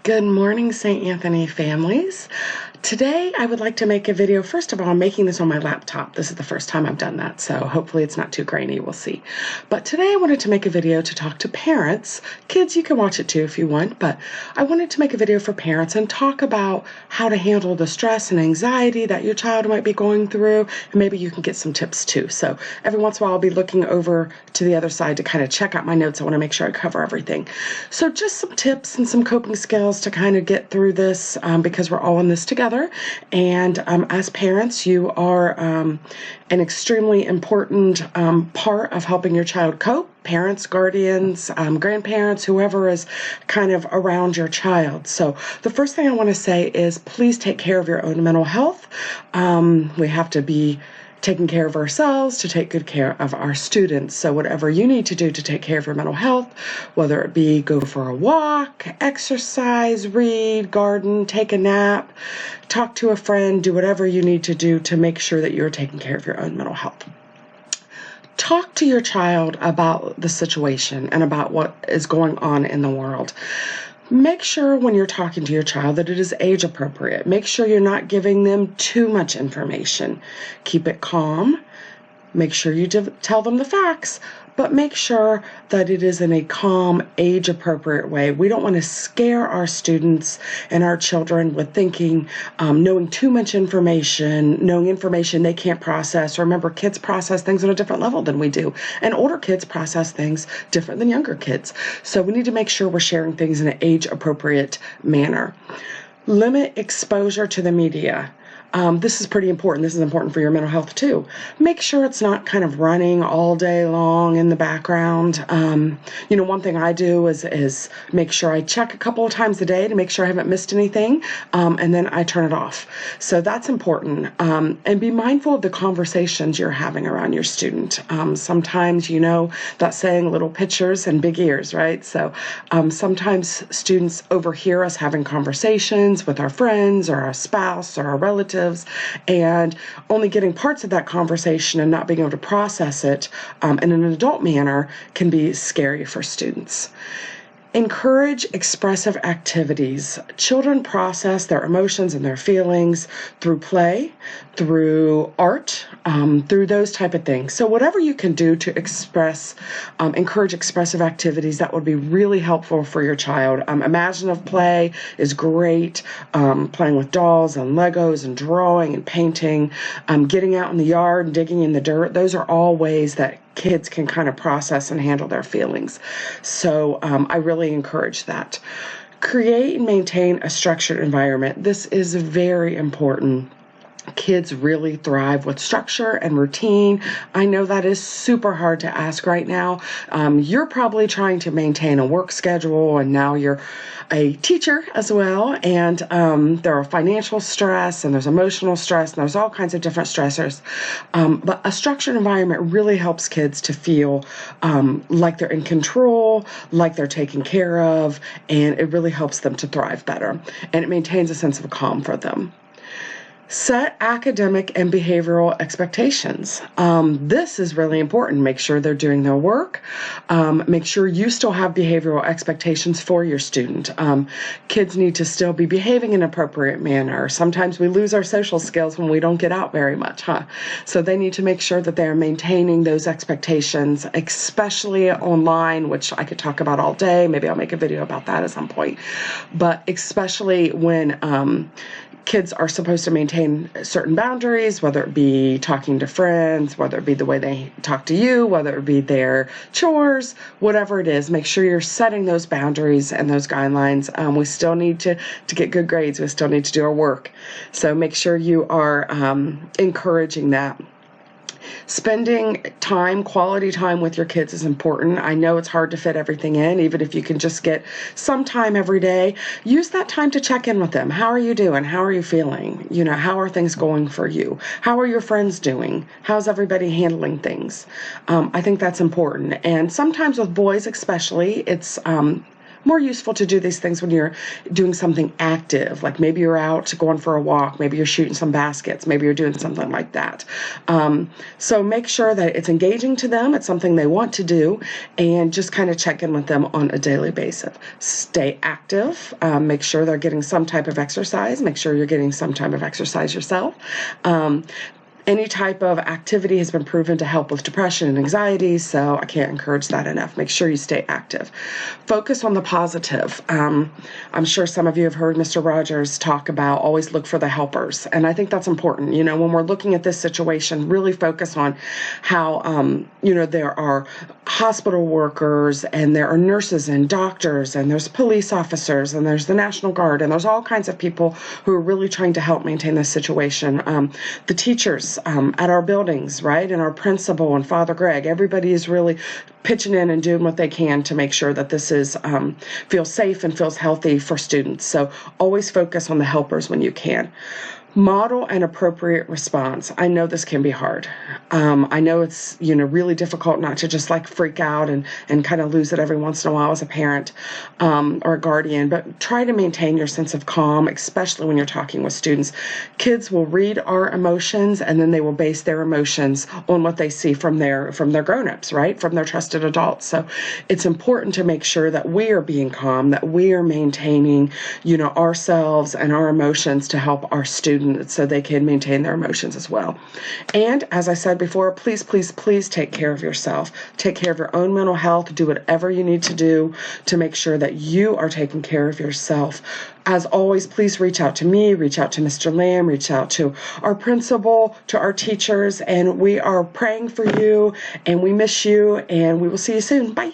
Good morning, St. Anthony families. Today I would like to make a video. First of all, I'm making this on my laptop. This is the first time I've done that, so hopefully it's not too grainy, we'll see. But today I wanted to make a video to talk to parents. Kids, you can watch it too if you want, but I wanted to make a video for parents and talk about how to handle the stress and anxiety that your child might be going through, and maybe you can get some tips too. So every once in a while I'll be looking over to the other side to kind of check out my notes. I want to make sure I cover everything. So just some tips and some coping skills to kind of get through this because we're all in this together. And as parents, you are an extremely important part of helping your child cope. Parents, guardians, grandparents, whoever is kind of around your child. So the first thing I want to say is please take care of your own mental health. We have to be taking care of ourselves to take good care of our students. So whatever you need to do to take care of your mental health, whether it be go for a walk, exercise, read, garden, take a nap, talk to a friend, do whatever you need to do to make sure that you're taking care of your own mental health. Talk to your child about the situation and about what is going on in the world. Make sure when you're talking to your child that it is age appropriate. Make sure you're not giving them too much information. Keep it calm. Make sure you tell them the facts, but make sure that it is in a calm, age-appropriate way. We don't want to scare our students and our children with thinking, knowing too much information, knowing information they can't process. Remember, kids process things on a different level than we do, and older kids process things different than younger kids. So we need to make sure we're sharing things in an age-appropriate manner. Limit exposure to the media. This is pretty important. This is important for your mental health too. Make sure it's not kind of running all day long in the background. One thing I do is make sure I check a couple of times a day to make sure I haven't missed anything, and then I turn it off. So that's important. And be mindful of the conversations you're having around your student. Sometimes, that saying, little pictures and big ears, right? So sometimes students overhear us having conversations with our friends or our spouse or our relatives, and only getting parts of that conversation and not being able to process it in an adult manner can be scary for students. Encourage expressive activities. Children process their emotions and their feelings through play, through art, through those type of things. So whatever you can do to encourage expressive activities, that would be really helpful for your child. Imaginative play is great. Playing with dolls and Legos and drawing and painting, getting out in the yard and digging in the dirt. Those are all ways that kids can kind of process and handle their feelings. So I really encourage that. Create and maintain a structured environment. This is very important. Kids really thrive with structure and routine. I know that is super hard to ask right now. You're probably trying to maintain a work schedule, and now you're a teacher as well, and there are financial stress, and there's emotional stress, and there's all kinds of different stressors. But a structured environment really helps kids to feel like they're in control, like they're taken care of, and it really helps them to thrive better, and it maintains a sense of calm for them. Set academic and behavioral expectations. This is really important. Make sure they're doing their work. Make sure you still have behavioral expectations for your student. Kids need to still be behaving in an appropriate manner. Sometimes we lose our social skills when we don't get out very much, So they need to make sure that they're maintaining those expectations, especially online, which I could talk about all day. Maybe I'll make a video about that at some point. But especially when kids are supposed to maintain certain boundaries, whether it be talking to friends, whether it be the way they talk to you, whether it be their chores, whatever it is. Make sure you're setting those boundaries and those guidelines. We still need to get good grades. We still need to do our work. So make sure you are encouraging that. Spending time, quality time with your kids is important. I know it's hard to fit everything in, even if you can just get some time every day. Use that time to check in with them. How are you doing? How are you feeling? How are things going for you? How are your friends doing? How's everybody handling things? I think that's important. And sometimes with boys especially, it's more useful to do these things when you're doing something active, like maybe you're out going for a walk, maybe you're shooting some baskets, maybe you're doing something like that. So make sure that it's engaging to them, it's something they want to do, and just kind of check in with them on a daily basis. Stay active, make sure they're getting some type of exercise, make sure you're getting some type of exercise yourself. Any type of activity has been proven to help with depression and anxiety, so I can't encourage that enough. Make sure you stay active. Focus on the positive. I'm sure some of you have heard Mr. Rogers talk about always look for the helpers, and I think that's important. You know, when we're looking at this situation, really focus on how, you know, there are hospital workers, and there are nurses and doctors, and there's police officers, and there's the National Guard, and there's all kinds of people who are really trying to help maintain this situation. The teachers at our buildings, right, and our principal and Father Greg, everybody is really pitching in and doing what they can to make sure that this is feels safe and feels healthy for students. So always focus on the helpers when you can. Model an appropriate response. I know this can be hard. I know it's, you know, really difficult not to just like freak out and kind of lose it every once in a while as a parent or a guardian, but try to maintain your sense of calm, especially when you're talking with students. Kids will read our emotions, and then they will base their emotions on what they see from their grownups, right? From their trusted adults. So it's important to make sure that we are being calm, that we are maintaining, you know, ourselves and our emotions to help our students so they can maintain their emotions as well. And as I said before, please, please, please take care of yourself. Take care of your own mental health. Do whatever you need to do to make sure that you are taking care of yourself. As always, please reach out to me, reach out to Mr. Lamb, reach out to our principal, to our teachers, and we are praying for you, and we miss you, and we will see you soon. Bye.